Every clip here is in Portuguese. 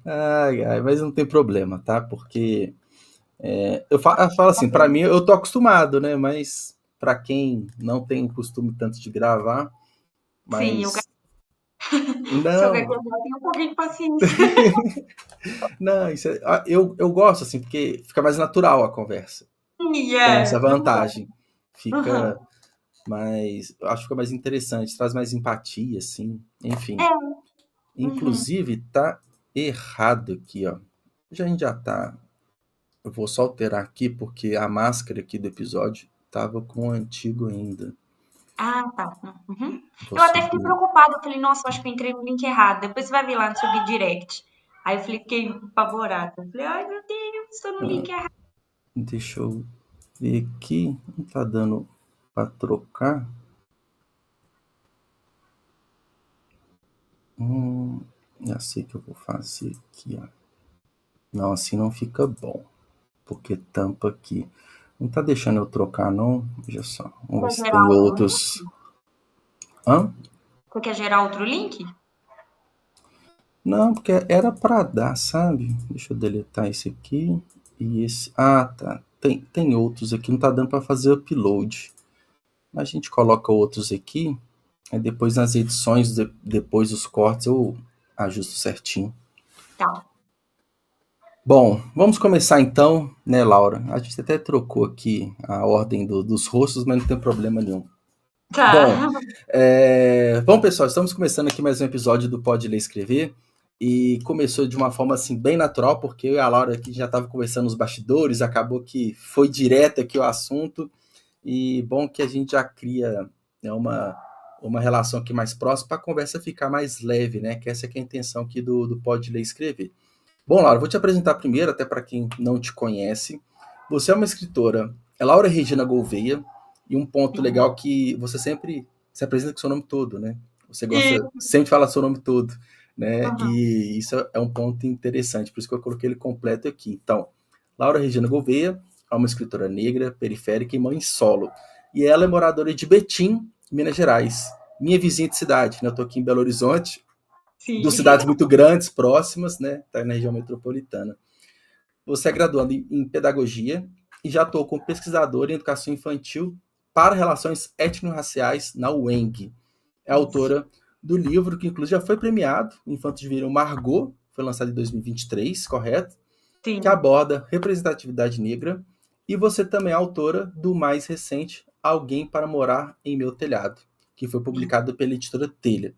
Ai, ai, mas não tem problema, tá? Porque eu falo assim, pra mim eu tô acostumado, né? Mas pra quem não tem costume tanto de gravar, Sim, mas se eu não, gaguejar, tenha um pouquinho de paciência. não, eu gosto assim, porque fica mais natural a conversa. Sim, Tem essa muito bom. vantagem. Aham. Fica mais, eu acho que fica mais interessante, traz mais empatia, assim, enfim. É. Uhum. Inclusive, tá errado aqui, ó. Já a gente já tá. Eu vou só alterar aqui porque a máscara aqui do episódio tava com o antigo ainda. Ah, tá. Uhum. Vou Eu até fiquei subir. preocupada. Eu falei, nossa, eu acho que eu entrei no link errado. Depois você vai ver lá no seu direct. Aí eu falei, fiquei apavorada. Eu falei, ai meu Deus, estou no Ah, link errado. deixa eu ver aqui. Não tá dando pra trocar. Já sei o que eu vou fazer aqui, ó. Não, assim não fica bom. Porque tampa aqui. Não tá deixando eu trocar, não? Veja só. Vamos ver Quer se gerar tem outro outros. link? Hã? Você quer gerar outro link? Não, porque era pra dar, sabe? Deixa eu deletar esse aqui e esse. Ah, tá. Tem outros aqui, não tá dando pra fazer upload. A gente coloca outros aqui, aí depois nas edições, depois dos cortes, eu ajusto certinho. Tá. Bom, vamos começar então, né, Laura? A gente até trocou aqui a ordem dos rostos, mas não tem problema nenhum. Bom, Tá. bom, pessoal, estamos começando aqui mais um episódio do Pode Ler e Escrever. E começou de uma forma assim bem natural, porque eu e a Laura aqui já estava conversando nos bastidores, acabou que foi direto aqui o assunto. E bom que a gente já cria, né, uma relação aqui mais próxima para a conversa ficar mais leve, né? Que essa é, que é a intenção aqui do Pode Ler e Escrever. Bom, Laura, vou te apresentar primeiro, até para quem não te conhece. Você é uma escritora, é Laura Regina Gouveia, e um ponto legal é que você sempre se apresenta com seu nome todo, né? Você E, gosta sempre de falar seu nome todo, né? uhum. E isso é um ponto interessante, por isso que eu coloquei ele completo aqui. Então, Laura Regina Gouveia é uma escritora negra, periférica e mãe solo. E ela é moradora de Betim, Minas Gerais. Minha vizinha de cidade, né? Eu tô aqui em Belo Horizonte, duas Sim. cidades muito grandes, próximas, né? Tá na região metropolitana. Você é graduando em pedagogia e já atuou como pesquisadora em educação infantil para relações étnico-raciais na UENG. É Isso. autora do livro que inclusive já foi premiado, Infantos de Viram Margot, foi lançado em 2023, correto? Que Sim. aborda representatividade negra. E você também é autora do mais recente Alguém para Morar em Meu Telhado, que foi publicado pela editora Telha.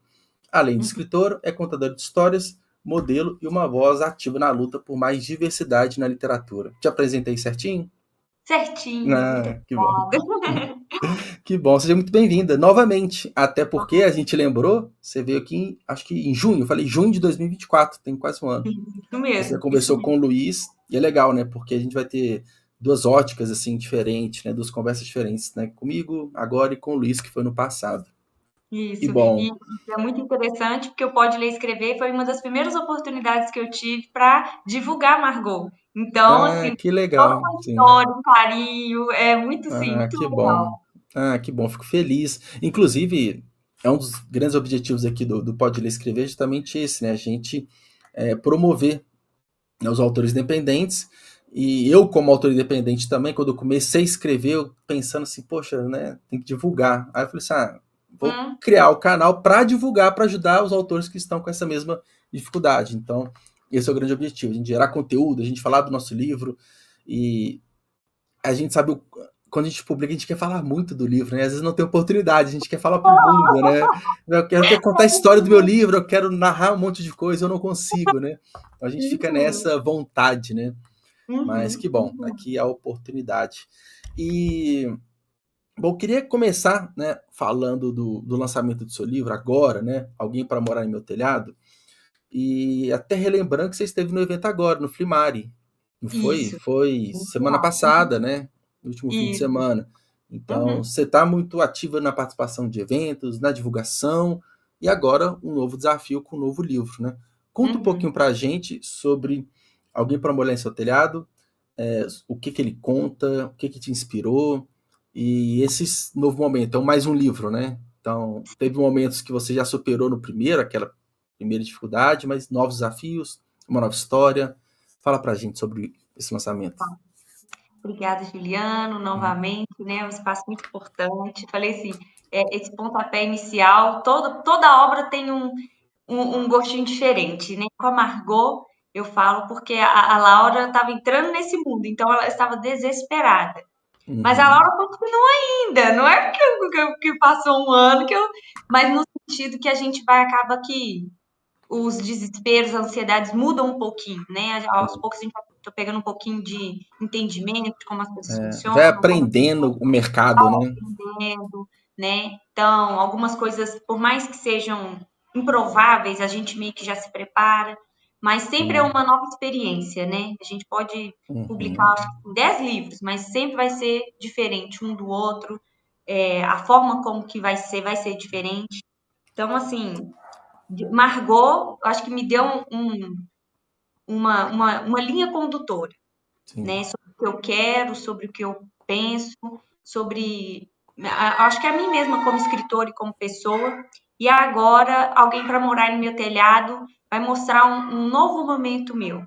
Além de Uhum. escritor, é contador de histórias, modelo e uma voz ativa na luta por mais diversidade na literatura. Te apresentei certinho? Certinho, muito Ah, que bom. obrigada. Que bom, seja muito bem-vinda novamente. Até porque a gente lembrou, você veio aqui, acho que em junho, eu falei junho de 2024, tem quase um ano. Isso Você mesmo, isso conversou com o mesmo. Luiz, e é legal, né? Porque a gente vai ter duas óticas, assim, diferentes, né? Duas conversas diferentes, né? Comigo agora e com o Luiz, que foi no passado. E Isso. bom, E é muito interessante, porque o Pode Ler e Escrever foi uma das primeiras oportunidades que eu tive para divulgar Margot. Então, ah, assim, que toda legal, uma sim. história, um carinho, é muito, sim, Ah, muito que bom. legal. Ah, que bom, fico feliz. Inclusive, é um dos grandes objetivos aqui do Pode Ler e Escrever, justamente esse, né? A gente promover, né, os autores independentes. E eu, como autor independente também, quando eu comecei a escrever, eu pensando assim, poxa, né? Tem que divulgar. Aí eu falei assim, vou Hum, criar o canal para divulgar, para ajudar os autores que estão com essa mesma dificuldade. Então, esse é o grande objetivo, a gente gerar conteúdo, a gente falar do nosso livro. E a gente sabe quando a gente publica, a gente quer falar muito do livro, né? Às vezes não tem oportunidade, a gente quer falar pro mundo, né? Eu quero contar a história do meu livro, eu quero narrar um monte de coisa, eu não consigo, né? Então a gente fica isso mesmo. nessa vontade, né? Mas que Uhum, bom, uhum. aqui é a oportunidade. E, bom, eu queria começar, né, falando do lançamento do seu livro agora, né? Alguém para Morar em Meu Telhado. E até relembrando que você esteve no evento agora, no Flimari. Não foi? Isso, Foi muito semana legal. passada, né? No último fim de Isso. semana. Então, Uhum, você está muito ativa na participação de eventos, na divulgação, e agora um novo desafio com um novo livro, né? Conta um pouquinho uhum. para a gente sobre Alguém para Molhar em Seu Telhado, o que ele conta, o que te inspirou, e esse novo momento. Então, mais um livro, né? Então, teve momentos que você já superou no primeiro, aquela primeira dificuldade, mas novos desafios, uma nova história. Fala pra gente sobre esse lançamento. Obrigada, Juliano, novamente, né? Um espaço muito importante. Falei assim, esse pontapé inicial, toda obra tem um gostinho diferente, né? Com a Margot, eu falo porque a Laura estava entrando nesse mundo, então ela estava desesperada. Mas a Laura continua ainda, não é que passou um ano mas no sentido que a gente vai acaba que os desesperos, as ansiedades mudam um pouquinho, né? Aos poucos a gente tá pegando um pouquinho de entendimento de como as coisas Vai funcionam, como aprendendo o mercado, né? aprendendo, né? Então, algumas coisas, por mais que sejam improváveis, a gente meio que já se prepara, mas sempre é uma nova experiência, né? A gente pode publicar, acho que 10 livros, mas sempre vai ser diferente um do outro, a forma como que vai ser diferente. Então, assim, Margot, acho que me deu uma linha condutora, Sim. né? Sobre o que eu quero, sobre o que eu penso, sobre. Acho que a mim mesma como escritora e como pessoa. E agora, alguém para morar no meu telhado vai mostrar um novo momento meu,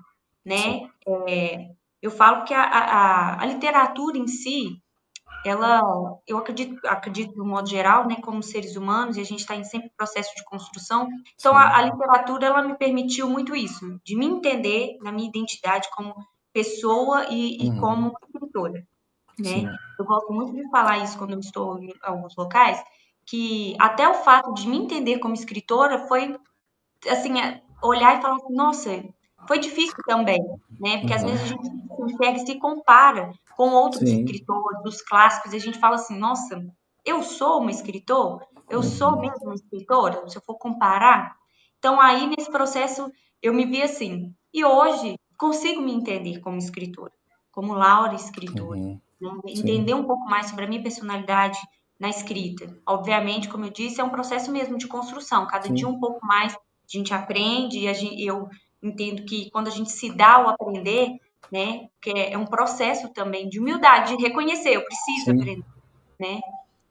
Sim. né? Eu falo que a literatura em si, eu acredito de um modo geral, né, como seres humanos, e a gente está em sempre processo de construção. Então, Sim. a literatura, ela me permitiu muito isso, de me entender na minha identidade como pessoa e como escritora, né? Sim. Eu gosto muito de falar isso quando eu estou em alguns locais, que até o fato de me entender como escritora foi, assim, olhar e falar assim, nossa, foi difícil também, né? Porque às vezes a gente se enxerga e se compara com outros Sim. escritores, dos clássicos, e a gente fala assim, nossa, eu sou uma escritor? Eu sou mesmo uma escritora? Se eu for comparar. Então, aí, nesse processo, eu me vi assim. E hoje, consigo me entender como escritora, como Laura escritora, né? Sim. Entender um pouco mais sobre a minha personalidade na escrita. Obviamente, como eu disse, é um processo mesmo de construção, cada dia Sim. um pouco mais a gente aprende e eu entendo que quando a gente se dá ao aprender, né, que é um processo também de humildade, de reconhecer, eu preciso Sim. aprender, né?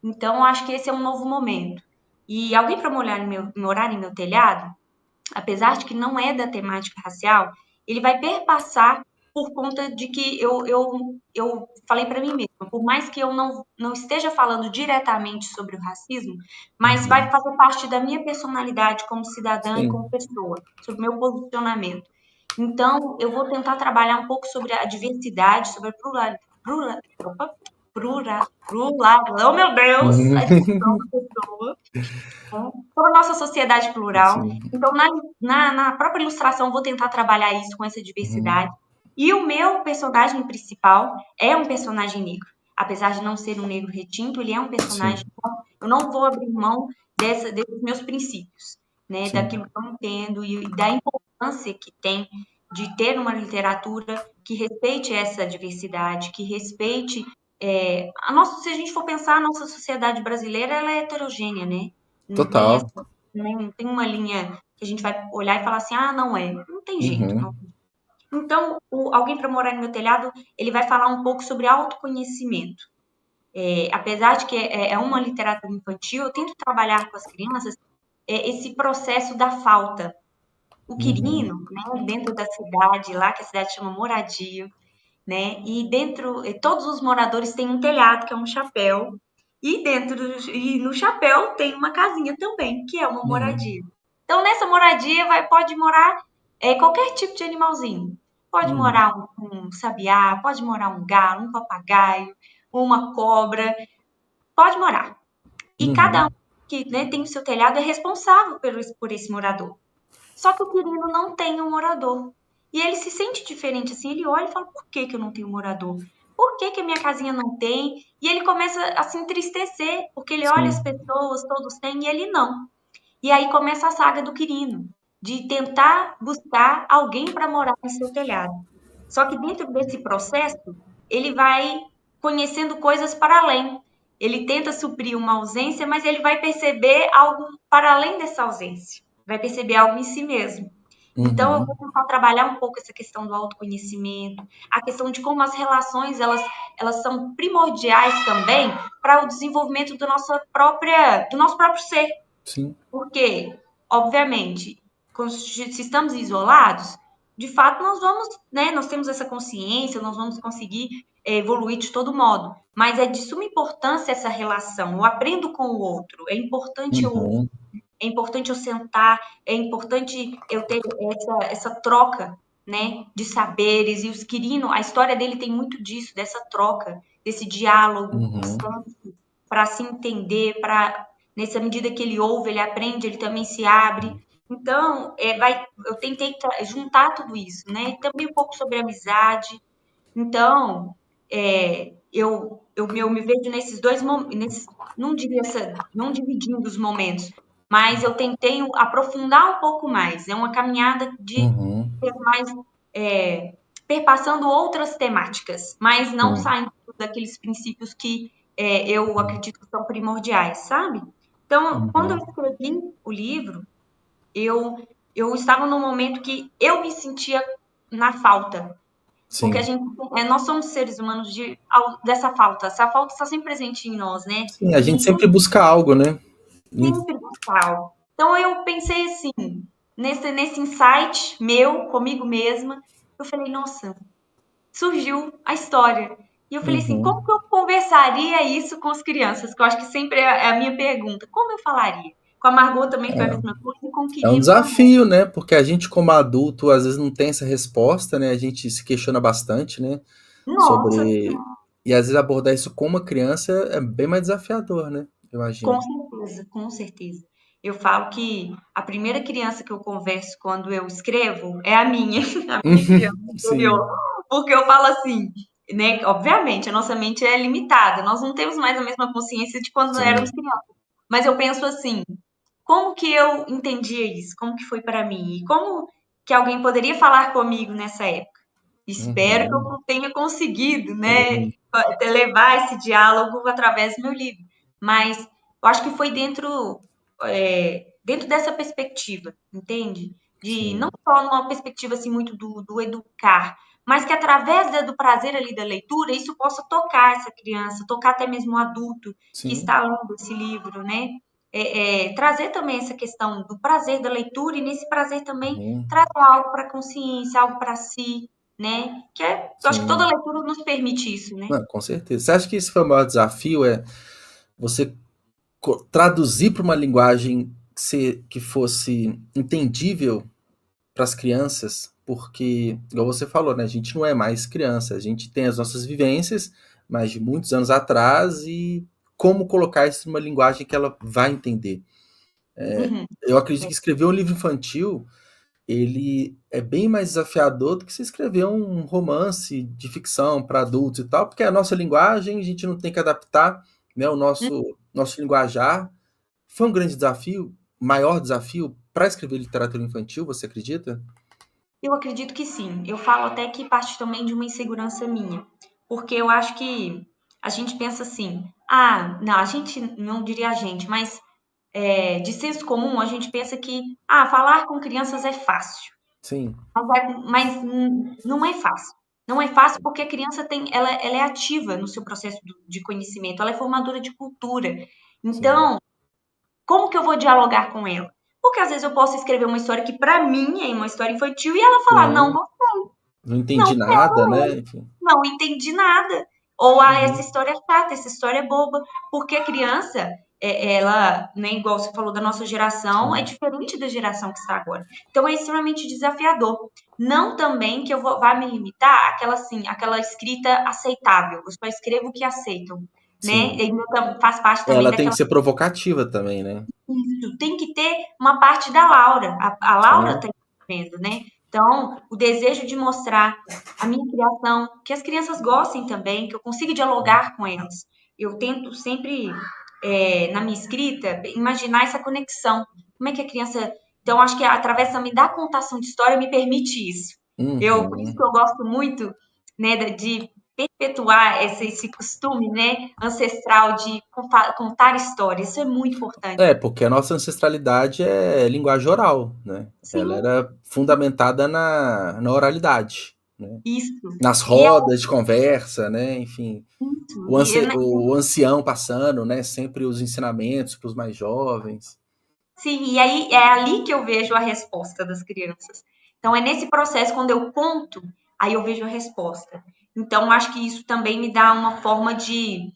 Então, acho que esse é um novo momento. E alguém para morar em meu telhado, apesar de que não é da temática racial, ele vai perpassar por conta de que eu falei para mim mesma, por mais que eu não esteja falando diretamente sobre o racismo, mas vai fazer parte da minha personalidade como cidadã e Sim. como pessoa, sobre o meu posicionamento. Então, eu vou tentar trabalhar um pouco sobre a diversidade, sobre a oh meu Deus, a discussão da pessoa, sobre a nossa sociedade plural. Sim. Então, na própria ilustração, vou tentar trabalhar isso com essa diversidade. E o meu personagem principal é um personagem negro. Apesar de não ser um negro retinto, ele é um Sim. personagem. Eu não vou abrir mão desses meus princípios, né? Sim. Daquilo que eu entendo e da importância que tem de ter uma literatura que respeite essa diversidade, que respeite se a gente for pensar, a nossa sociedade brasileira ela é heterogênea, né? Não tem Total. essa, não tem uma linha que a gente vai olhar e falar assim, ah, não é. Não tem jeito. Não. Então, Alguém para Morar no Meu Telhado, ele vai falar um pouco sobre autoconhecimento. Apesar de que é uma literatura infantil, eu tento trabalhar com as crianças esse processo da falta. O Quirino, né, dentro da cidade, lá que a cidade chama Moradia, né? E todos os moradores têm um telhado, que é um chapéu, e no chapéu tem uma casinha também, que é uma moradia. Então, nessa moradia pode morar qualquer tipo de animalzinho. Pode morar um sabiá, pode morar um galo, um papagaio, uma cobra, pode morar. E cada um que, né, tem o seu telhado é responsável por esse morador. Só que o Quirino não tem um morador. E ele se sente diferente assim, ele olha e fala, por que eu não tenho morador? Por que a minha casinha não tem? E ele começa a se entristecer, porque ele olha as Sim. pessoas, todos têm, e ele não. E aí começa a saga do Quirino, de tentar buscar alguém para morar no seu telhado. Só que dentro desse processo, ele vai conhecendo coisas para além. Ele tenta suprir uma ausência, mas ele vai perceber algo para além dessa ausência. Vai perceber algo em si mesmo. Então, eu vou tentar trabalhar um pouco essa questão do autoconhecimento, a questão de como as relações elas são primordiais também para o desenvolvimento do nosso próprio ser. Sim. Porque, obviamente, se estamos isolados, de fato nós vamos, né, nós temos essa consciência, nós vamos conseguir evoluir de todo modo, mas é de suma importância essa relação, eu aprendo com o outro, é importante eu ouvir, é importante eu sentar, é importante eu ter essa troca, né, de saberes, e o Quirino, a história dele tem muito disso, dessa troca, desse diálogo constante, para se entender, para, nessa medida que ele ouve, ele aprende, ele também se abre. Então, eu tentei juntar tudo isso, né, e também um pouco sobre amizade. Então, eu me vejo nesses dois momentos, não diria não dividindo os momentos, mas eu tentei aprofundar um pouco mais. É uma caminhada de ter mais, perpassando outras temáticas, mas não saindo daqueles princípios que eu acredito que são primordiais, sabe? Então, quando eu escrevi o livro, eu estava num momento que eu me sentia na falta. Sim. Porque nós somos seres humanos dessa falta. Essa falta está sempre presente em nós, né? Sim, a gente sempre busca algo, né? Sempre busca algo. Então eu pensei assim, nesse insight meu, comigo mesma, eu falei, nossa, surgiu a história. E eu falei assim, como que eu conversaria isso com as crianças? Que eu acho que sempre é a minha pergunta. Como eu falaria? Com a Margot também foi a mesma coisa, e com o É um Quirino desafio, né? Porque a gente, como adulto, às vezes não tem essa resposta, né? A gente se questiona bastante, né? Nossa, Sobre. E às vezes abordar isso com uma criança é bem mais desafiador, né? Eu com imagino. certeza, com certeza. Eu falo que a primeira criança que eu converso quando eu escrevo é a minha, a minha criança Sim, interior. Porque eu falo assim, né? Obviamente, a nossa mente é limitada, nós não temos mais a mesma consciência de quando éramos sim. crianças. Mas eu penso assim, como que eu entendia isso? Como que foi para mim? E como que alguém poderia falar comigo nessa época? Espero que eu tenha conseguido, né, Sim. levar esse diálogo através do meu livro. Mas eu acho que foi dentro dessa perspectiva, entende? De não Sim. só numa perspectiva assim muito do educar, mas que através do prazer ali da leitura, isso possa tocar essa criança, tocar até mesmo o adulto que Sim. está lendo esse livro, né? Trazer também essa questão do prazer da leitura e nesse prazer também trazer algo para a consciência, algo para si, né? Eu acho que toda Sim. leitura nos permite isso, né? Não, com certeza. Você acha que esse foi o maior desafio? É você traduzir para uma linguagem que fosse entendível para as crianças? Porque, igual você falou, né? A gente não é mais criança. A gente tem as nossas vivências, mas de muitos anos atrás, e como colocar isso numa linguagem que ela vai entender. Uhum. Eu acredito que escrever um livro infantil ele é bem mais desafiador do que se escrever um romance de ficção para adultos e tal, porque é a nossa linguagem, a gente não tem que adaptar, né, o nosso linguajar. Foi um grande desafio, maior desafio para escrever literatura infantil, você acredita? Eu acredito que sim. Eu falo até que parte também de uma insegurança minha. Porque eu acho que a gente pensa assim, não, a gente não diria a gente, mas de senso comum, a gente pensa que, falar com crianças é fácil. Sim, Mas não é fácil. Não é fácil porque a criança ela é ativa no seu processo de conhecimento, ela é formadora de cultura. sim. Então, como que eu vou dialogar com ela? Porque às vezes eu posso escrever uma história que para mim é uma história infantil e ela falar, não, Sim. Não não entendi quero nada, ler, né? Enfim. não entendi nada. Ou, essa história é chata, essa história é boba. Porque a criança, ela, né, igual você falou da nossa geração, é Sim. diferente da geração que está agora. Então é extremamente desafiador. Não também que vá me limitar àquela, assim, aquela escrita aceitável. Eu só escrevo o que aceitam, né? Sim. E ainda faz parte também Ela tem daquela. que ser provocativa também, né? Isso, tem que ter uma parte da Laura. A Laura Sim. está escrevendo, né? Então, o desejo de mostrar a minha criação, que as crianças gostem também, que eu consiga dialogar com elas. Eu tento sempre, na minha escrita, imaginar essa conexão. Como é que a criança. Então, acho que através também da contação de história me permite isso. Por isso Uhum. que eu gosto muito, né, de perpetuar esse costume, né, ancestral de contar histórias. Isso é muito importante. É, porque a nossa ancestralidade é linguagem oral, né? Ela Sim, era fundamentada na oralidade, né? isso. Nas E é rodas de conversa, né? Enfim, isso. o ancião passando, né? Sempre os ensinamentos para os mais jovens. Sim, e aí é ali que eu vejo a resposta das crianças. Então, é nesse processo, quando eu conto, aí eu vejo a resposta. Então, acho que isso também me dá uma forma de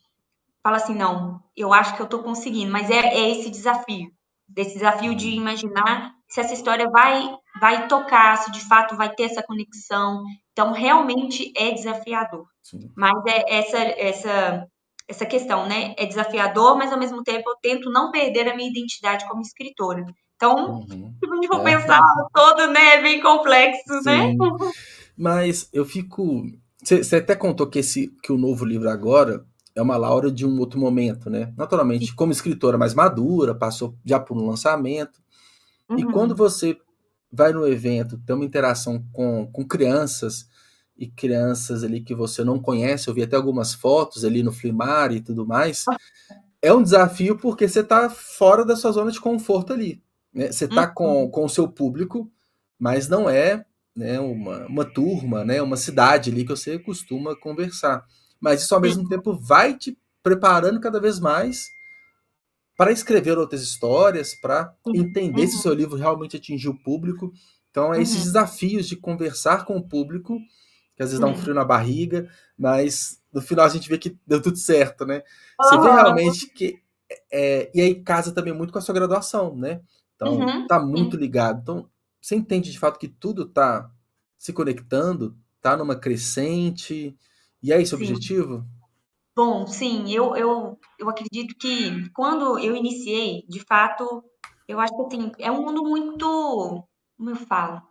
falar assim, não, eu acho que eu estou conseguindo, mas é esse desafio, desse desafio de imaginar se essa história vai tocar, se de fato vai ter essa conexão. Então, realmente é desafiador. Sim. Mas é essa questão, né? É desafiador, mas ao mesmo tempo eu tento não perder a minha identidade como escritora. Então, Uhum. se a gente for É, pensar todo, né, é bem complexo, né? sim. Mas eu fico. Você até contou que o novo livro agora é uma Laura de um outro momento, né? Naturalmente, como escritora mais madura, passou já por um lançamento. E quando Uhum. você vai no evento, tem uma interação com crianças, e crianças ali que você não conhece, eu vi até algumas fotos ali no Flimar e tudo mais, é um desafio porque você está fora da sua zona de conforto ali. Né? Você está Uhum. com o seu público, mas não é, né, uma turma, né, uma cidade ali que você costuma conversar. Mas isso ao Sim. mesmo tempo vai te preparando cada vez mais para escrever outras histórias, para entender se o seu Uhum. livro realmente atingiu o público. Então, é esses Uhum. desafios de conversar com o público, que às vezes dá um Sim. frio na barriga, mas no final a gente vê que deu tudo certo, né? Você vê Aham. realmente que. E aí casa também muito com a sua graduação, né? Então, Uhum. tá muito Sim. ligado. Então, você entende de fato que tudo tá se conectando, tá numa crescente, e é esse o Sim. objetivo? Bom, sim, eu acredito que quando eu iniciei, de fato, eu acho que assim, é um mundo muito, como eu falo,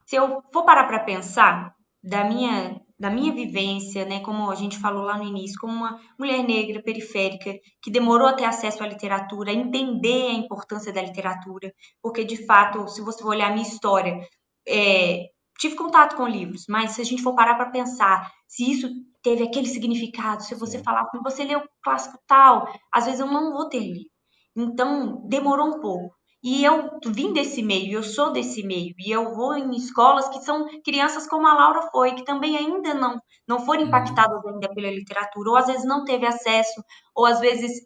se eu for parar para pensar da minha vivência, né, como a gente falou lá no início, como uma mulher negra periférica que demorou a ter acesso à literatura, a entender a importância da literatura, porque de fato, se você for olhar a minha história, tive contato com livros, mas se a gente for parar para pensar, se isso teve aquele significado, se você Sim. falar, você leu o clássico tal, às vezes eu não vou ter lido. Então, demorou um pouco. E eu vim desse meio, eu sou desse meio, e eu vou em escolas que são crianças como a Laura foi, que também ainda não foram Uhum. impactadas ainda pela literatura, ou às vezes não teve acesso, ou às vezes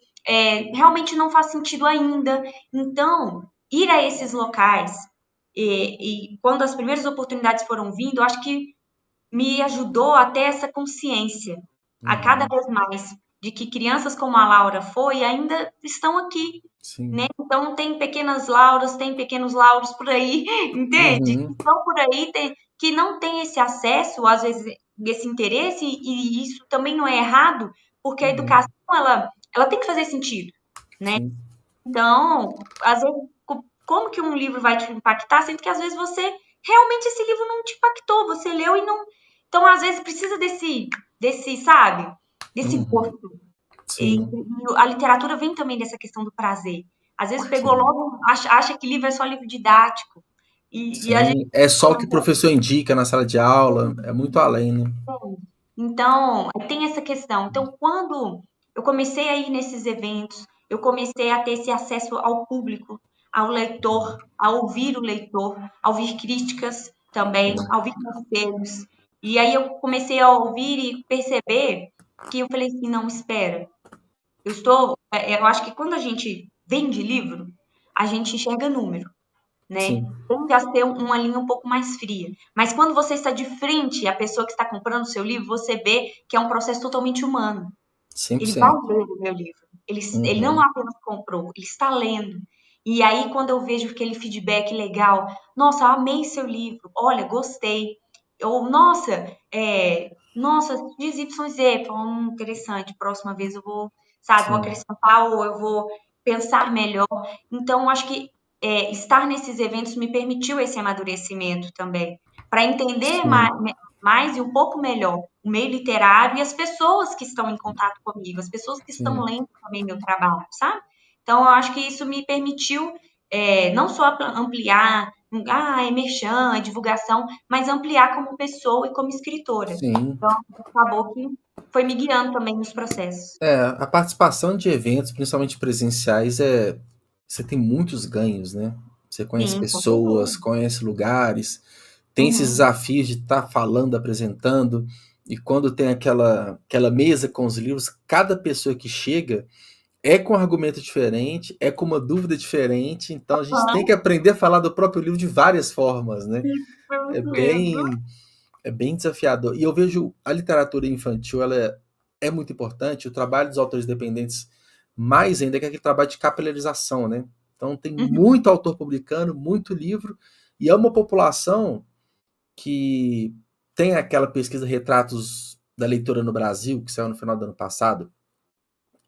realmente não faz sentido ainda. Então, ir a esses locais, e quando as primeiras oportunidades foram vindo, eu acho que me ajudou a ter essa consciência, a cada Uhum. vez mais, de que crianças como a Laura foi ainda estão aqui, né? Sim. Então tem pequenas Lauras, tem pequenos Lauros por aí, entende? Que Uhum. estão por aí, que não tem esse acesso, às vezes, esse interesse, e isso também não é errado, porque a Uhum. educação, ela tem que fazer sentido, né? Sim. Então, às vezes, como que um livro vai te impactar, sendo que às vezes você realmente esse livro não te impactou, você leu e não. Então, às vezes precisa sabe, desse Uhum. gosto. E Sim. a literatura vem também dessa questão do prazer. Às vezes pegou Sim. logo, acha que livro é só livro didático. E a gente Sim. É só o que o professor indica na sala de aula, é muito além, né? Então, tem essa questão. Então, quando eu comecei a ir nesses eventos, eu comecei a ter esse acesso ao público, ao leitor, a ouvir o leitor, a ouvir críticas também, a ouvir conselhos. E aí eu comecei a ouvir e perceber que eu falei assim, não, espera. Eu acho que quando a gente vende livro, a gente enxerga número, né? Sim. Tende a ser uma linha um pouco mais fria. Mas quando você está de frente à pessoa que está comprando o seu livro, você vê que é um processo totalmente humano. Ele vai 100%. ler o meu livro. Ele não Uhum. apenas comprou, ele está lendo. E aí, quando eu vejo aquele feedback legal, nossa, amei seu livro, olha, gostei. Ou, nossa, diz YZ, interessante, próxima vez eu vou, sabe, vou Sim. acrescentar ou eu vou pensar melhor. Então, acho que estar nesses eventos me permitiu esse amadurecimento também, para entender Sim. mais e um pouco melhor o meio literário e as pessoas que estão em contato comigo, as pessoas que estão Sim. lendo também meu trabalho, sabe? Então, eu acho que isso me permitiu não só ampliar, é merchan, é divulgação, mas ampliar como pessoa e como escritora. Sim. Então, acabou que foi me guiando também nos processos. É, a participação de eventos, principalmente presenciais, você tem muitos ganhos, né? Você conhece Sim, com pessoas, certeza. conhece lugares, tem esses Uhum. desafios de estar falando, apresentando, e quando tem aquela mesa com os livros, cada pessoa que chega é com argumento diferente, é com uma dúvida diferente, então a gente tem que aprender a falar do próprio livro de várias formas, né? Foi É isso mesmo. bem, é bem desafiador. E eu vejo a literatura infantil, ela é muito importante, o trabalho dos autores dependentes, mais ainda que aquele trabalho de capilarização, né? Então tem Uhum, muito autor publicando, muito livro, e é uma população que tem aquela pesquisa Retratos da Leitura no Brasil, que saiu no final do ano passado,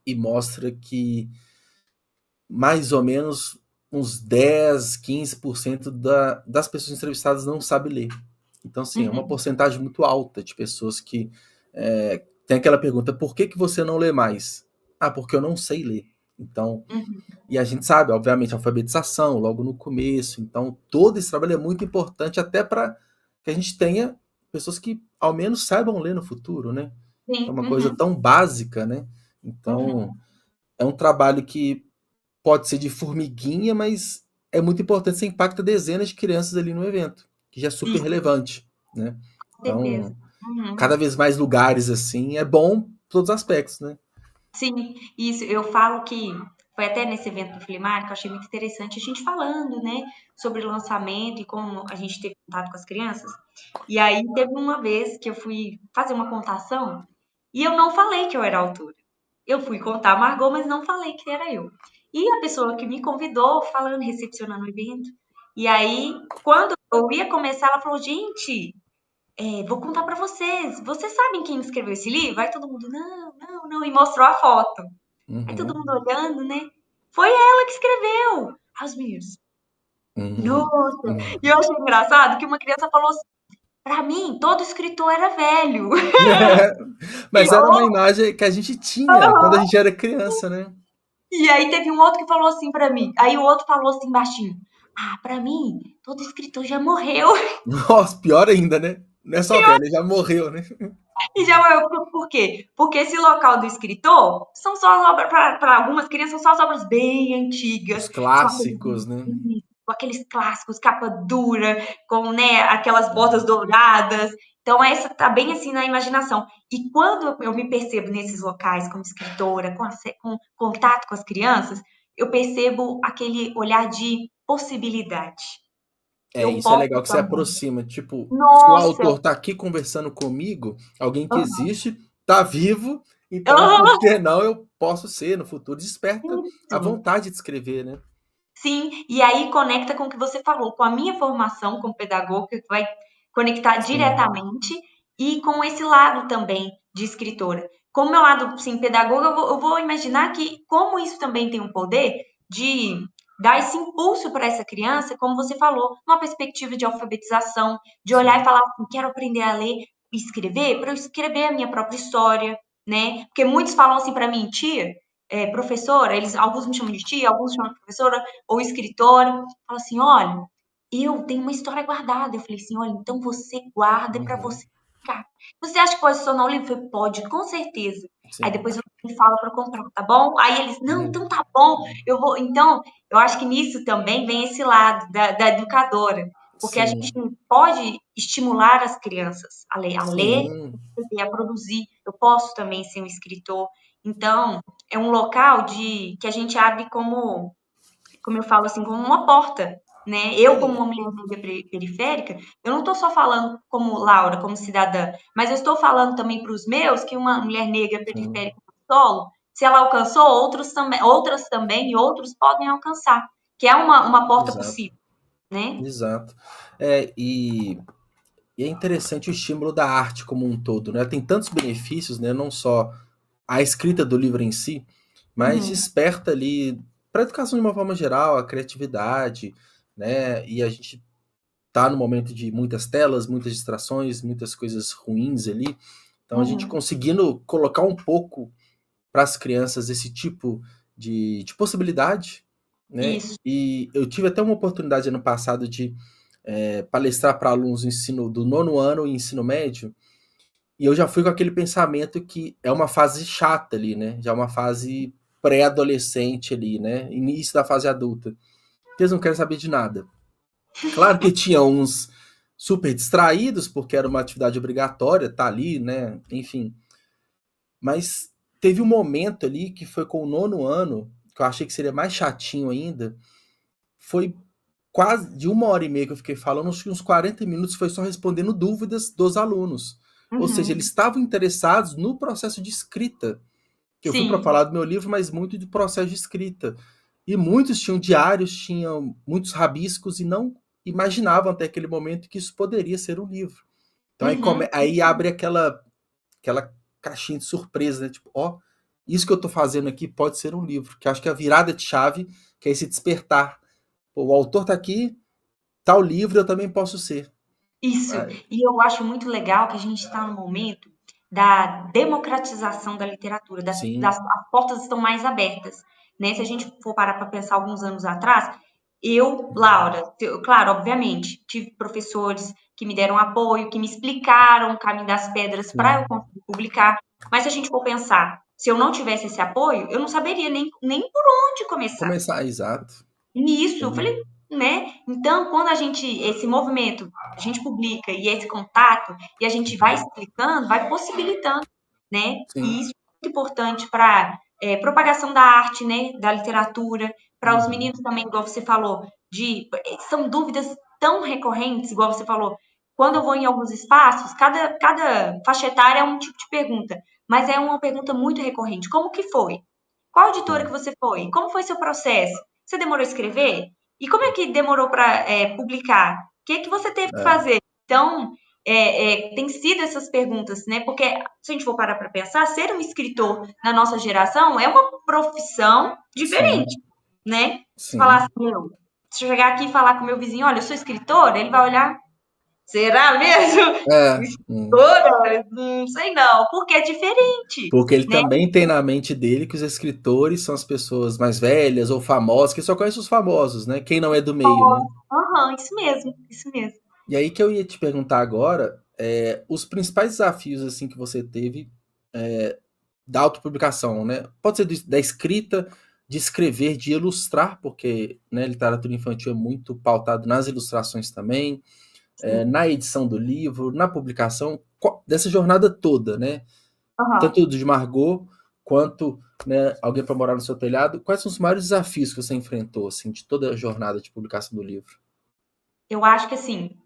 e mostra que mais ou menos uns 10, 15% das pessoas entrevistadas não sabe ler. Então, assim, é uma uhum, porcentagem muito alta de pessoas que tem aquela pergunta, por que você não lê mais? Ah, porque eu não sei ler. Então, uhum. e a gente sabe, obviamente, a alfabetização logo no começo. Então, todo esse trabalho é muito importante até para que a gente tenha pessoas que ao menos saibam ler no futuro, né? É Sim, uma coisa uhum, tão básica, né? Então, uhum. é um trabalho que pode ser de formiguinha, mas é muito importante, você impacta dezenas de crianças ali no evento, que já é super Isso, relevante, né? com certeza. Então, Uhum. cada vez mais lugares assim é bom em todos os aspectos, né? Sim, isso. Eu falo que foi até nesse evento do Flimark que eu achei muito interessante a gente falando, né, sobre lançamento e como a gente teve contato com as crianças. E aí teve uma vez que eu fui fazer uma contação e eu não falei que eu era autora. Eu fui contar a Margot, mas não falei que era eu. E a pessoa que me convidou, falando, recepcionando o evento. E aí, quando eu ia começar, ela falou: gente, vou contar pra vocês. Vocês sabem quem escreveu esse livro? Aí todo mundo, não, não, não. E mostrou a foto. Aí todo Uhum, mundo olhando, né? Foi ela que escreveu. Aí os meninos, uhum, nossa. E uhum. eu achei engraçado que uma criança falou assim, pra mim, todo escritor era velho. E, Mas era uma imagem que a gente tinha quando a gente era criança, né? e aí teve um outro que falou assim pra mim. Aí o outro falou assim baixinho. Ah, pra mim, todo escritor já morreu. Nossa, pior ainda, né? Não é só velho, ele já morreu, né? E já morreu. Por quê? Porque esse local do escritor são só as obras, para algumas crianças, são só as obras bem Os antigas. São aqueles, clássicos, né? aqueles clássicos, capa dura, com né, aquelas bordas douradas. Então, essa tá bem assim na imaginação. E quando eu me percebo nesses locais como escritora, com contato com as crianças, eu percebo aquele olhar de possibilidade. É, Eu isso é posso legal que você também. aproxima. Tipo, se o Nossa! autor tá aqui conversando comigo, alguém que Aham, existe, tá vivo, então por aham, que não eu posso ser no futuro? Desperta a isso. vontade de escrever, né? Sim, e aí conecta com o que você falou, com a minha formação como pedagoga, que vai conectar Sim. diretamente, e com esse lado também de escritora. Como meu lado, sim, pedagoga, eu vou imaginar que como isso também tem um poder de dar esse impulso para essa criança, como você falou, uma perspectiva de alfabetização, de olhar e Sim. falar assim, quero aprender a ler e escrever, para eu escrever a minha própria história, né? Porque muitos falam assim para mim, tia, professora, alguns me chamam de tia, alguns chamam de professora, ou escritora, fala assim: olha, eu tenho uma história guardada. Eu falei assim: olha, então você guarda para Uhum. você ficar. Você acha que pode se tornar um livro? Eu falei, pode, com certeza. Aí Sim. depois eu me falo para comprar, tá bom? Aí eles, não, Uhum. então tá bom, eu vou. Então, eu acho que nisso também vem esse lado da educadora, porque a gente Sim. pode estimular as crianças a ler, Sim. a produzir. Eu posso também ser um escritor. Então, é um local de que a gente abre como eu falo assim, como uma porta, né? Eu, como É. uma mulher negra periférica, eu não estou só falando como Laura, como cidadã, mas eu estou falando também para os meus que uma mulher negra Sim. periférica solo, se ela alcançou, outras também e outros podem alcançar, que é uma porta Exato. possível, né? Exato. E é interessante o estímulo da arte como um todo, né? Tem tantos benefícios, né? Não só a escrita do livro em si, mas Uhum, desperta ali para a educação de uma forma geral, a criatividade, né? E a gente tá no momento de muitas telas, muitas distrações, muitas coisas ruins ali. Então a gente uhum. conseguindo colocar um pouco para as crianças esse tipo de possibilidade, né? Isso. E eu tive até uma oportunidade ano passado de palestrar para alunos do ensino do nono ano e ensino médio, e eu já fui com aquele pensamento que é uma fase chata ali, né? Já é uma fase pré-adolescente ali, né? Início da fase adulta. Eles não querem saber de nada. Claro que tinha uns super distraídos, porque era uma atividade obrigatória, tá ali, né? Enfim. Mas teve um momento ali que foi com o 9º ano, que eu achei que seria mais chatinho ainda, foi quase de 1h30 que eu fiquei falando, acho que uns 40 minutos foi só respondendo dúvidas dos alunos. Ou seja, eles estavam interessados no processo de escrita. Que eu fui para Sim. falar do meu livro, mas muito de processo de escrita. E muitos tinham diários, tinham muitos rabiscos e não imaginavam até aquele momento que isso poderia ser um livro. Então aí abre aquela caixinha de surpresa, né? Tipo, ó, isso que eu tô fazendo aqui pode ser um livro. Que eu acho que a virada de chave, que é esse despertar. Pô, o autor tá aqui, tá o livro, eu também posso ser. Isso. E eu acho muito legal que a gente está no momento da democratização da literatura, Sim. as portas estão mais abertas, né? Se a gente for parar para pensar alguns anos atrás, Laura, claro, obviamente, tive professores que me deram apoio, que me explicaram o caminho das pedras para eu conseguir publicar, mas se a gente for pensar, se eu não tivesse esse apoio, eu não saberia nem por onde começar. Exato. Nisso, eu falei, né? Então, quando esse movimento, a gente publica e esse contato, e a gente vai explicando, vai possibilitando, né? Sim. E isso é muito importante para propagação da arte, né? Da literatura, para os meninos também, igual você falou, são dúvidas tão recorrentes, igual você falou. Quando eu vou em alguns espaços, cada faixa etária é um tipo de pergunta, mas é uma pergunta muito recorrente. Como que foi? Qual editora que você foi? Como foi seu processo? Você demorou a escrever? E como é que demorou para publicar? O que você teve que fazer? Então, tem sido essas perguntas, né? Porque se a gente for parar para pensar, ser um escritor na nossa geração é uma profissão diferente, né? Se falar assim, se eu chegar aqui e falar com meu vizinho, olha, eu sou escritor, ele vai olhar, será mesmo? Escritora? Não sei não, porque é diferente. Porque ele né? também tem na mente dele que os escritores são as pessoas mais velhas ou famosas, que só conhece os famosos, né? Quem não é do meio, né? Isso mesmo, isso mesmo. E aí que eu ia te perguntar agora, os principais desafios assim que você teve da autopublicação, né? Pode ser da escrita, de escrever, de ilustrar, porque né, literatura infantil é muito pautado nas ilustrações também, na edição do livro, na publicação, dessa jornada toda, né? Tanto de Margot quanto né, alguém para morar no seu telhado. Quais são os maiores desafios que você enfrentou assim, de toda a jornada de publicação do livro? Eu acho que assim,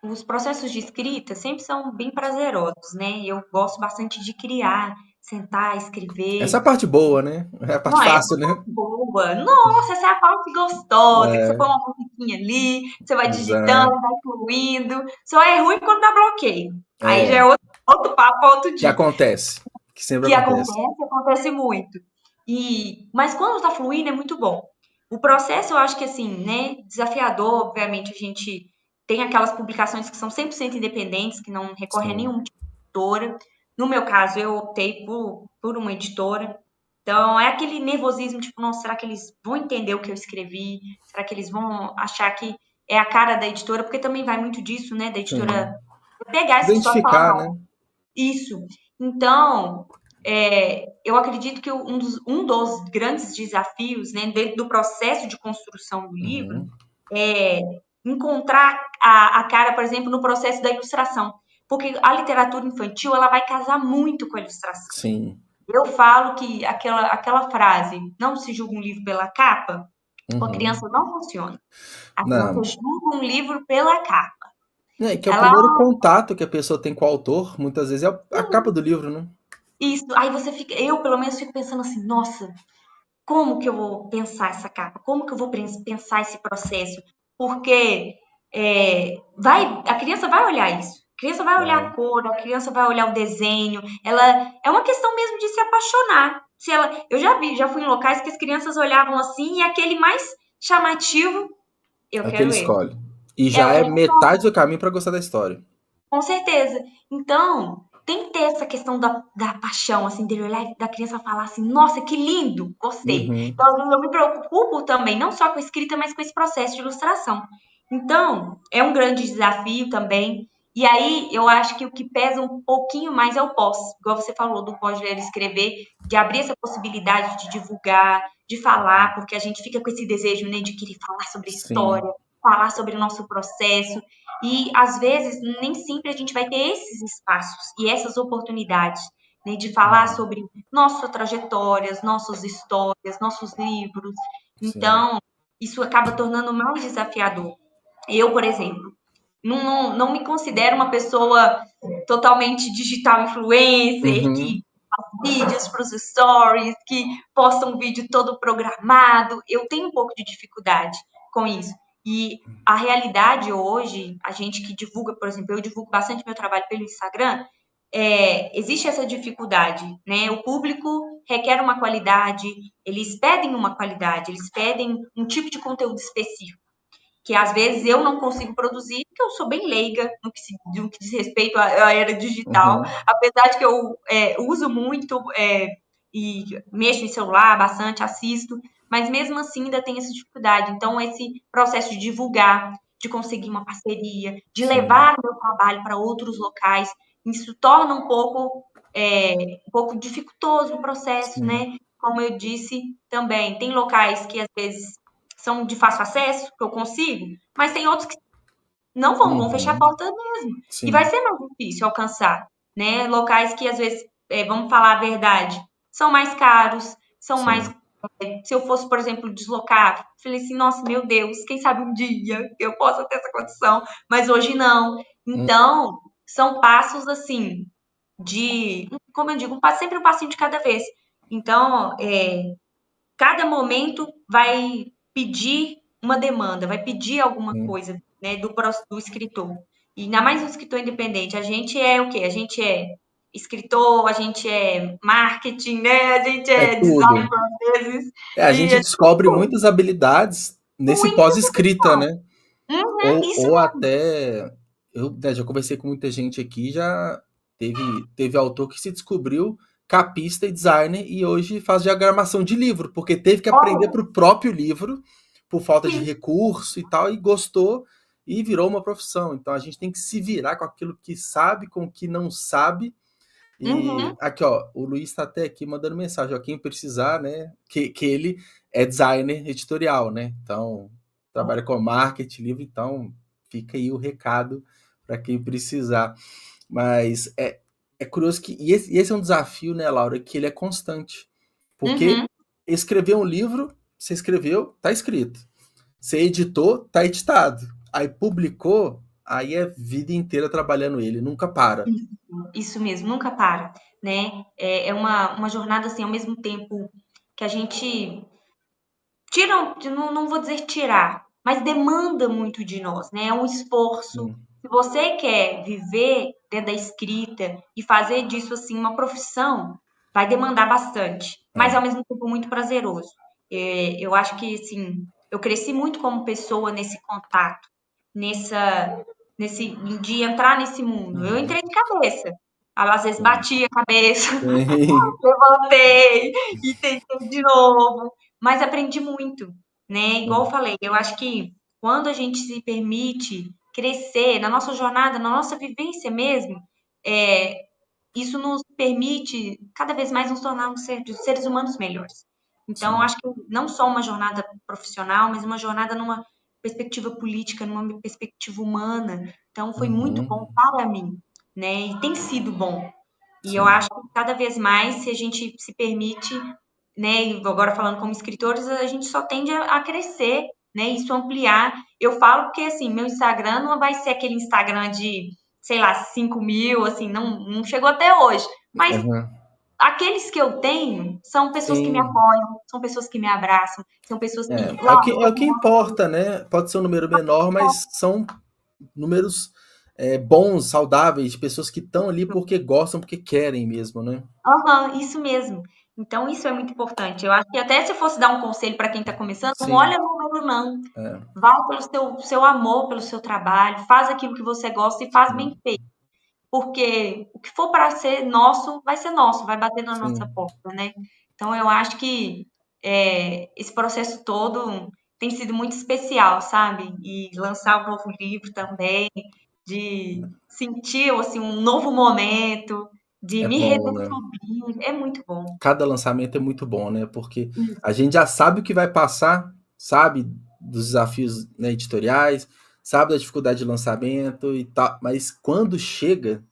os processos de escrita sempre são bem prazerosos, né? Eu gosto bastante de criar, sentar, escrever. Essa é a parte boa, né? É a parte Não, essa fácil, né? é boa. Nossa, essa é a parte gostosa, que você põe uma musiquinha ali, você vai digitando, vai fluindo. Só é ruim quando dá bloqueio. Aí já é outro papo, outro Que dia. acontece. Que sempre Que acontece. acontece muito. Mas quando tá fluindo é muito bom. O processo, eu acho que assim, né, desafiador, obviamente, a gente tem aquelas publicações que são 100% independentes, que não recorrem a nenhuma editora. No meu caso, eu optei por uma editora. Então, é aquele nervosismo, tipo, nossa, será que eles vão entender o que eu escrevi? Será que eles vão achar que é a cara da editora? Porque também vai muito disso, né, da editora pegar essa história e falar, Identificar, não, né? isso. Então, eu acredito que um dos grandes desafios, né, dentro do processo de construção do livro, é encontrar a cara, por exemplo, no processo da ilustração. Porque a literatura infantil, ela vai casar muito com a ilustração. Sim. Eu falo que aquela frase, não se julga um livro pela capa, com a criança não funciona. A criança julga um livro pela capa. Que é o primeiro contato que a pessoa tem com o autor, muitas vezes é a capa do livro, né? Isso, aí você fica, eu pelo menos fico pensando assim, nossa, como que eu vou pensar essa capa? Como que eu vou pensar esse processo? Porque a criança vai olhar isso. A criança vai olhar a cor, a criança vai olhar o desenho. Ela é uma questão mesmo de se apaixonar. Eu já fui em locais que as crianças olhavam assim e aquele mais chamativo, eu É o que ele quero ele. escolhe. E É já o que é ele metade do caminho para gostar da história. Com certeza. Então, tem que ter essa questão da paixão, assim, dele olhar e da criança falar assim, nossa, que lindo, gostei. Então, às vezes eu me preocupo também, não só com a escrita, mas com esse processo de ilustração. Então, é um grande desafio também. E aí, eu acho que o que pesa um pouquinho mais é o pós. Igual você falou do pós ler e escrever, de abrir essa possibilidade de divulgar, de falar, porque a gente fica com esse desejo, né, de querer falar sobre a história, falar sobre o nosso processo. E, às vezes, nem sempre a gente vai ter esses espaços e essas oportunidades. né, de falar sobre nossas trajetórias, nossas histórias, nossos livros. Então, isso acaba tornando mais desafiador. Eu, por exemplo, não me considero uma pessoa totalmente digital influencer, que faz vídeos para os stories, que posta um vídeo todo programado. Eu tenho um pouco de dificuldade com isso. E a realidade hoje, a gente que divulga, por exemplo, eu divulgo bastante meu trabalho pelo Instagram, existe essa dificuldade, né? O público requer uma qualidade, eles pedem uma qualidade, eles pedem um tipo de conteúdo específico, que às vezes eu não consigo produzir, porque eu sou bem leiga no que diz respeito à era digital, apesar de que eu uso muito e mexo em celular bastante, assisto, mas mesmo assim ainda tem essa dificuldade. Então, esse processo de divulgar, de conseguir uma parceria, de levar o meu trabalho para outros locais, isso torna um pouco dificultoso o processo, né? Como eu disse também, tem locais que às vezes são de fácil acesso, que eu consigo, mas tem outros que não vão fechar a porta mesmo. E vai ser mais difícil alcançar, né? Locais que, às vezes, vamos falar a verdade, são mais caros, são mais... Se eu fosse, por exemplo, deslocar, falei assim, nossa, meu Deus, quem sabe um dia eu possa ter essa condição, mas hoje não. Então, são passos, assim, como eu digo, sempre um passinho de cada vez. Então, cada momento vai pedir uma demanda, vai pedir alguma coisa, né, do escritor. E ainda mais um escritor independente. A gente é o quê? A gente é escritor, a gente é marketing, né? A gente é designer, às vezes. A gente descobre muitas habilidades nesse pós-escrita, né? Isso Ou mesmo. até... Eu já conversei com muita gente aqui, já teve autor que se descobriu capista e designer e hoje faz diagramação de livro, porque teve que aprender para o próprio livro, por falta de recurso e tal, e gostou e virou uma profissão. Então a gente tem que se virar com aquilo que sabe, com o que não sabe. E aqui, ó, o Luiz está até aqui mandando mensagem, ó, quem precisar, né, que ele é designer editorial, né, então trabalha com marketing, livro, então fica aí o recado para quem precisar. Mas é curioso que, e esse é um desafio, né, Laura, que ele é constante, porque escrever um livro, você escreveu, tá escrito, você editou, tá editado, aí publicou, aí é vida inteira trabalhando ele, nunca para. Isso mesmo, nunca para, né? É uma jornada, assim, ao mesmo tempo que a gente tira, não vou dizer tirar, mas demanda muito de nós, né? É um esforço. Se você quer viver dentro da escrita e fazer disso, assim, uma profissão, vai demandar bastante, mas ao mesmo tempo muito prazeroso. Eu acho que, assim, eu cresci muito como pessoa nesse contato, de entrar nesse mundo. Eu entrei de cabeça. Às vezes bati a cabeça, levantei e tentei de novo, mas aprendi muito, né? Igual eu falei, eu acho que quando a gente se permite crescer na nossa jornada, na nossa vivência mesmo, isso nos permite cada vez mais nos tornarmos seres humanos melhores. Então, eu acho que não só uma jornada profissional, mas uma jornada numa perspectiva política, numa perspectiva humana. Então, foi muito bom para mim, né? E tem sido bom. E eu acho que cada vez mais, se a gente se permite, né, e agora falando como escritores, a gente só tende a crescer, né, isso ampliar. Eu falo porque, assim, meu Instagram não vai ser aquele Instagram de, sei lá, 5.000, assim, não chegou até hoje. Mas aqueles que eu tenho são pessoas que me Sim. apoiam, são pessoas que me abraçam, são pessoas que... É o que importa, né? Pode ser um número menor, mas são números bons, saudáveis, de pessoas que estão ali porque gostam, porque querem mesmo, né? Isso mesmo. Então, isso é muito importante. Eu acho que até se eu fosse dar um conselho para quem está começando, não Sim. olha número, não. Vai pelo seu amor, pelo seu trabalho, faz aquilo que você gosta e faz bem feito. Porque o que for para ser nosso, vai bater na nossa porta, né? Então, eu acho que esse processo todo tem sido muito especial, sabe? E lançar um novo livro também, de sentir assim, um novo momento, de É me bom, né? redescobrir, é muito bom. Cada lançamento é muito bom, né? Porque a gente já sabe o que vai passar, sabe dos desafios, né, editoriais, sabe da dificuldade de lançamento e tal, mas quando chega,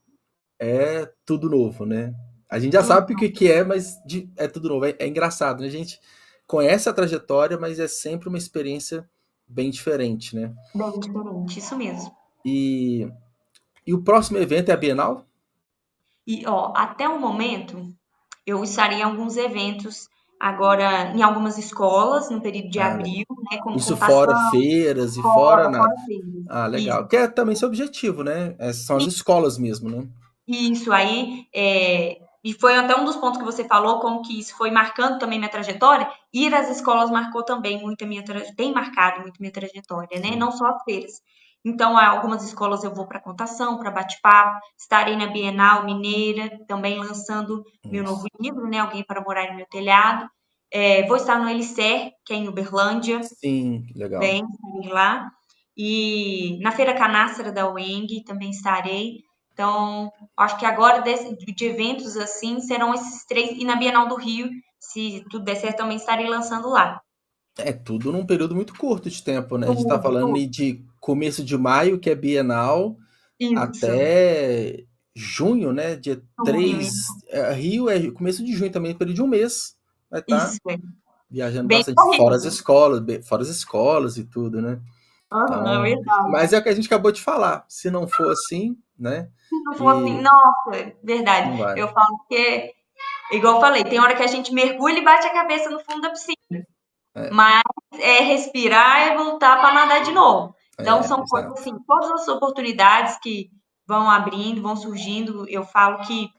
é tudo novo, né? A gente já sabe o que é, mas é tudo novo. É engraçado, né? A gente conhece a trajetória, mas é sempre uma experiência bem diferente, né? Bem diferente, isso mesmo. E, e o próximo evento é a Bienal? E, ó, até o momento, eu estaria em alguns eventos agora em algumas escolas, no período de Ah, abril, né, como isso fora computação, feiras e fora fora, nada. fora deles. Ah, Isso. legal. Que é também seu objetivo, né? São as escolas mesmo, né? Isso aí, e foi até um dos pontos que você falou, como que isso foi marcando também minha trajetória. Ir às escolas marcou também muito a minha tem marcado muito minha trajetória, né? Sim. Não só as feiras. Então, a algumas escolas eu vou para contação, para bate-papo, estarei na Bienal Mineira, também lançando meu novo Isso. livro, né? Alguém para morar no meu telhado. Vou estar no Elicer, que é em Uberlândia, Sim, legal. bem, estarei lá. E na Feira Canastra da UENG também estarei. Então, acho que agora de eventos assim serão esses três. E na Bienal do Rio, se tudo der certo, também estarei lançando lá. É tudo num período muito curto de tempo, né? A gente está Tudo, falando tudo. aí de começo de maio, que é Bienal, Isso. até junho, né? Dia Junho, 3. Rio é começo de junho também, período de um mês. Vai estar isso. É. viajando Bem bastante, corrido. fora as escolas e tudo, né? Aham, Então, verdade. mas é o que a gente acabou de falar. Se não for assim, né? Se não for assim, E nossa, verdade. não vai. Eu falo que, igual eu falei, tem hora que a gente mergulha e bate a cabeça no fundo da piscina. É, Mas é respirar e voltar para nadar de novo. Então, são coisas exato. assim, todas as oportunidades que vão abrindo, vão surgindo, eu falo que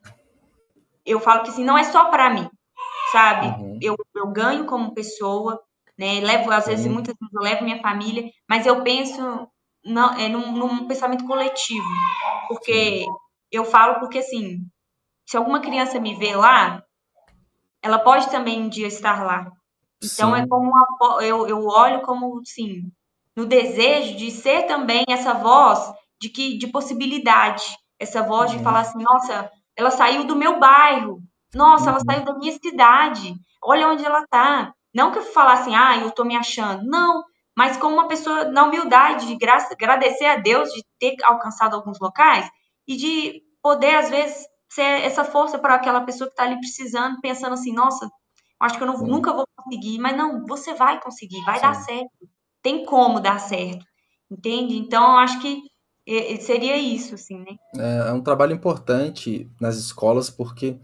assim, não é só para mim, sabe? Uhum, Eu ganho como pessoa, né? Levo, às vezes, sim, muitas vezes eu levo minha família, mas eu penso num pensamento coletivo, sim. porque eu falo porque assim, se alguma criança me vê lá, ela pode também um dia estar lá. Então é Sim. como eu olho como assim, no desejo de ser também essa voz de possibilidade, essa voz de falar Uhum, assim, nossa, ela saiu do meu bairro, nossa, ela saiu uhum, da minha cidade, olha onde ela tá. Não que eu falar assim, ah, eu tô me achando, não, mas como uma pessoa na humildade de agradecer a Deus de ter alcançado alguns locais e de poder às vezes ser essa força para aquela pessoa que está ali precisando, pensando assim, nossa, acho que eu sim, nunca vou conseguir, mas não, você vai conseguir, vai dar sim. certo. Tem como dar certo, entende? Então, eu acho que seria isso, assim, né? É um trabalho importante nas escolas porque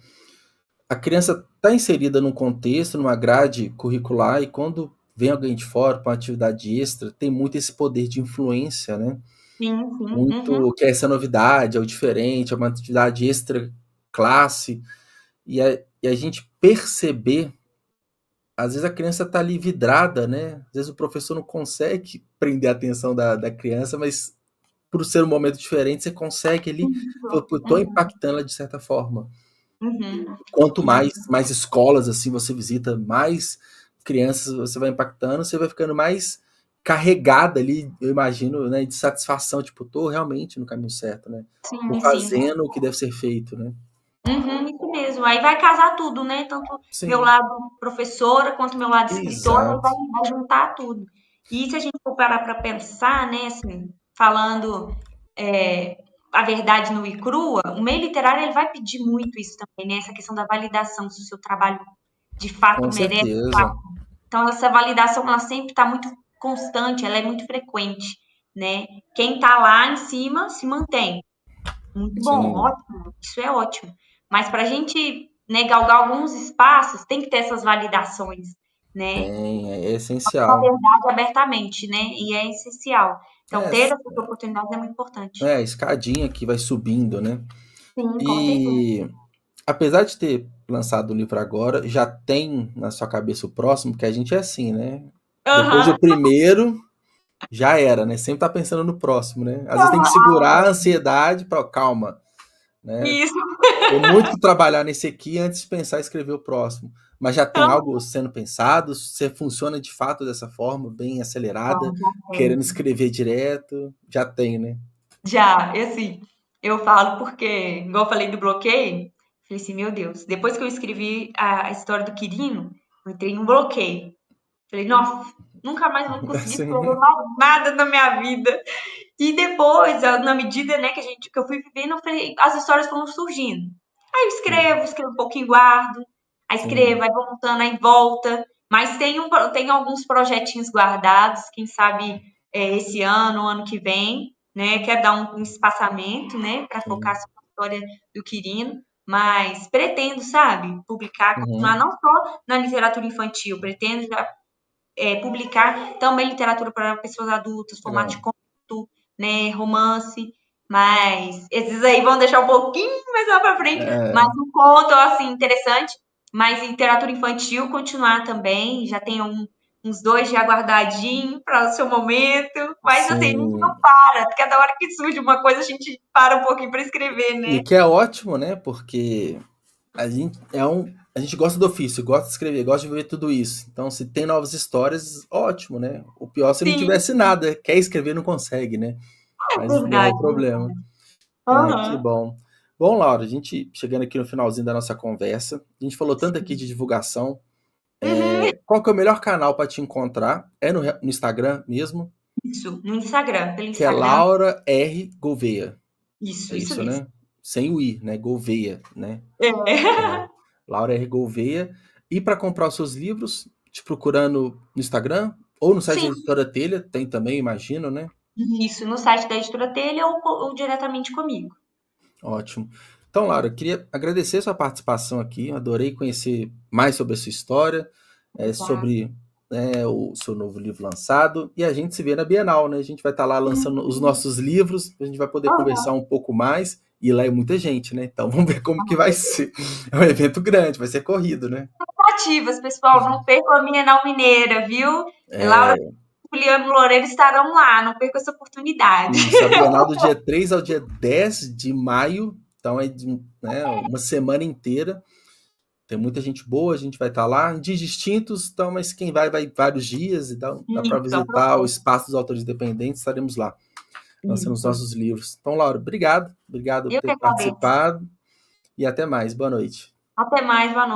a criança está inserida num contexto, numa grade curricular, e quando vem alguém de fora para uma atividade extra, tem muito esse poder de influência, né? Sim, sim. Uhum. Muito que é essa novidade, é o diferente, é uma atividade extra classe, e a gente perceber, às vezes a criança está ali vidrada, né? Às vezes o professor não consegue prender a atenção da criança, mas por ser um momento diferente, você consegue ali, Isso. eu tô impactando ela de certa forma. Uhum. Quanto E, mais escolas assim você visita, mais crianças você vai impactando, você vai ficando mais carregada ali, eu imagino, né, de satisfação, tipo, tô realmente no caminho certo, né? Tô sim, sim. fazendo o que deve ser feito, né? Uhum, isso mesmo. Aí vai casar tudo, né? Tanto meu Sim, lado professora quanto meu lado escritora, aí exato. vai juntar tudo. E se a gente for parar para pensar, né, assim, falando é, a verdade nua e crua, o meio literário ele vai pedir muito isso também, né? Essa questão da validação se o seu trabalho de Com fato merece. certeza. Então, essa validação, ela sempre está muito constante, ela é muito frequente, né? Quem está lá em cima se mantém. Muito bom, Sim, ótimo, isso é ótimo. Mas para a gente, né, galgar alguns espaços, tem que ter essas validações, né? tem, é A essencial. verdade abertamente, né? E é essencial. Então, É, ter essas oportunidades é muito importante. a escadinha que vai subindo, né? Sim, com certeza. E apesar de ter lançado o livro agora, já tem na sua cabeça o próximo, que a gente é assim, né? Depois do Aham. primeiro, já era, né? Sempre tá pensando no próximo, né? Às vezes tem que segurar a Aham. ansiedade para calma, né? Isso. Tem muito que trabalhar nesse aqui antes de pensar em escrever o próximo. Mas já tem algo sendo pensado? Você funciona de fato dessa forma, bem acelerada, Não, já querendo tem. escrever direto? Já tem, né? Já, e assim, eu falo porque, igual eu falei do bloqueio, falei assim, meu Deus, depois que eu escrevi a história do Quirino, eu entrei em um bloqueio. Falei, nossa, nunca mais vou conseguir escrever Assim, mais nada na minha vida. E depois, na medida, né, que eu fui vivendo, eu falei, as histórias foram surgindo. Aí eu escrevo um pouquinho, guardo, aí escrevo, Sim. vai voltando, aí volta. Mas tem alguns projetinhos guardados, quem sabe esse ano que vem, né? Quero dar um espaçamento, né? Para focar Sim. só na história do Quirino. Mas pretendo, sabe, publicar, continuar Uhum. não só na literatura infantil, pretendo publicar também literatura para pessoas adultas, formato de Legal. conto, né, romance, mas esses aí vão deixar um pouquinho mais lá para frente, mas É, um conto, assim, interessante, mas literatura infantil continuar também, já tenho uns 2 já guardadinho para o seu momento, mas assim, a gente não sim. para, cada hora que surge uma coisa a gente para um pouquinho para escrever, E né? que é ótimo, né? Porque a gente gosta do ofício, gosta de escrever, gosta de ver tudo isso. Então, se tem novas histórias, ótimo, né? O pior é se não Sim, tivesse nada, quer escrever e não consegue, né? é Mas não é o verdade. problema. Ah, que Uhum. bom. Bom, Laura, a gente chegando aqui no finalzinho da nossa conversa, a gente falou tanto aqui de divulgação. Uhum. Qual que é o melhor canal para te encontrar? É no Instagram mesmo, Isso, no Instagram, pelo que é Instagram, Laura R. Gouveia. É isso isso, mesmo. né? Sem o I, né? Gouveia, né? É. É, Laura R. Gouveia. E para comprar os seus livros, te procurando no Instagram ou no site da Sim, Editora Telha, tem também, imagino, né? isso, no site da Editora Telha ou diretamente comigo. Ótimo. Então, Laura, eu queria agradecer a sua participação aqui. Adorei conhecer mais sobre a sua história, Obrigada. sobre o seu novo livro lançado. E a gente se vê na Bienal, né? A gente vai estar lá lançando os nossos livros, a gente vai poder conversar Aham. um pouco mais. E lá é muita gente, né? Então vamos ver como que vai ser. É um evento grande, vai ser corrido, né? Ativas, pessoal, não percam a Bienal Mineira, viu? Laura É, e Juliano Loureiro estarão lá, não percam essa oportunidade. isso, a Bienal do dia 3 ao dia 10 de maio. Então é né, uma semana inteira. Tem muita gente boa, a gente vai estar lá, em dias distintos, então, mas quem vai vários dias, e dá para Isso, visitar o aproveita. espaço dos autores independentes, estaremos lá, lançando os Isso. nossos livros. Então, Laura, obrigado por Eu que ter agradeço. participado, e até mais, boa noite. Até mais, boa noite.